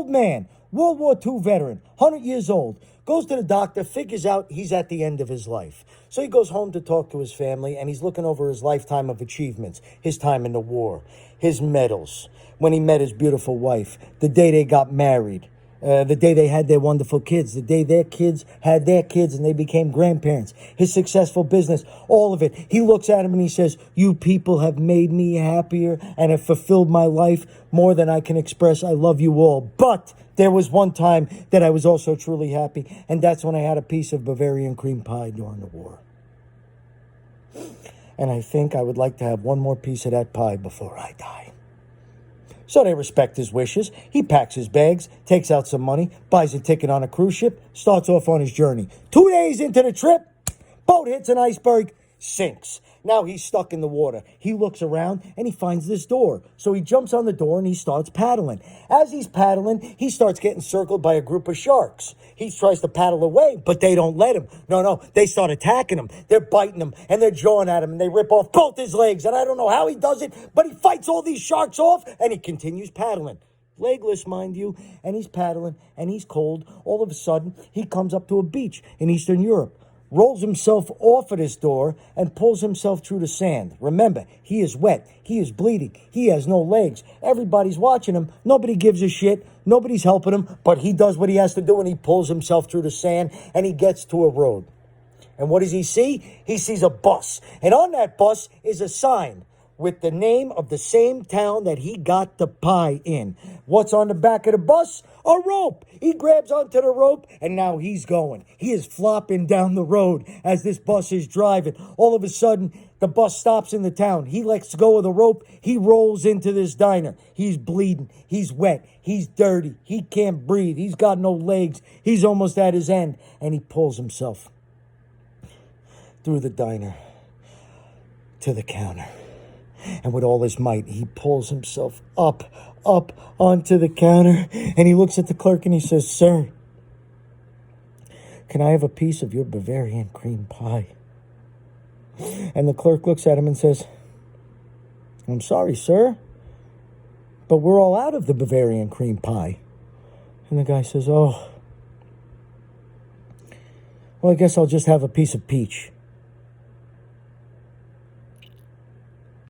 Old man, World War II veteran, 100 years old, goes to the doctor, figures out he's at the end of his life. So he goes home to talk to his family, and he's looking over his lifetime of achievements, his time in the war, his medals, when he met his beautiful wife, the day they got married, the day they had their wonderful kids, the day their kids had their kids and they became grandparents, his successful business, all of it. He looks at him and he says, you people have made me happier and have fulfilled my life more than I can express. I love you all. But there was one time that I was also truly happy, and that's when I had a piece of Bavarian cream pie during the war. And I think I would like to have one more piece of that pie before I die. So they respect his wishes. He packs his bags, takes out some money, buys a ticket on a cruise ship, starts off on his journey. 2 days into the trip, boat hits an iceberg, sinks. Now he's stuck in the water. He looks around and he finds this door. So he jumps on the door and he starts paddling. As he's paddling, he starts getting circled by a group of sharks. He tries to paddle away, but they don't let him. No, they start attacking him. They're biting him and they're jawing at him and they rip off both his legs. And I don't know how he does it, but he fights all these sharks off and he continues paddling. Legless, mind you, and he's paddling and he's cold. All of a sudden, he comes up to a beach in Eastern Europe, rolls himself off of this door and pulls himself through the sand. Remember, he is wet. He is bleeding. He has no legs. Everybody's watching him. Nobody gives a shit. Nobody's helping him, but he does what he has to do and he pulls himself through the sand and he gets to a road. And what does he see? He sees a bus. And on that bus is a sign with the name of the same town that he got the pie in. What's on the back of the bus? A rope. He grabs onto the rope and now he's going. He is flopping down the road as this bus is driving. All of a sudden, the bus stops in the town. He lets go of the rope. He rolls into this diner. He's bleeding. He's wet. He's dirty. He can't breathe. He's got no legs. He's almost at his end. And he pulls himself through the diner to the counter. And with all his might, he pulls himself up onto the counter. And he looks at the clerk and he says, "Sir, can I have a piece of your Bavarian cream pie?" And the clerk looks at him and says, "I'm sorry, sir, but we're all out of the Bavarian cream pie." And the guy says, "Oh, well, I guess I'll just have a piece of peach."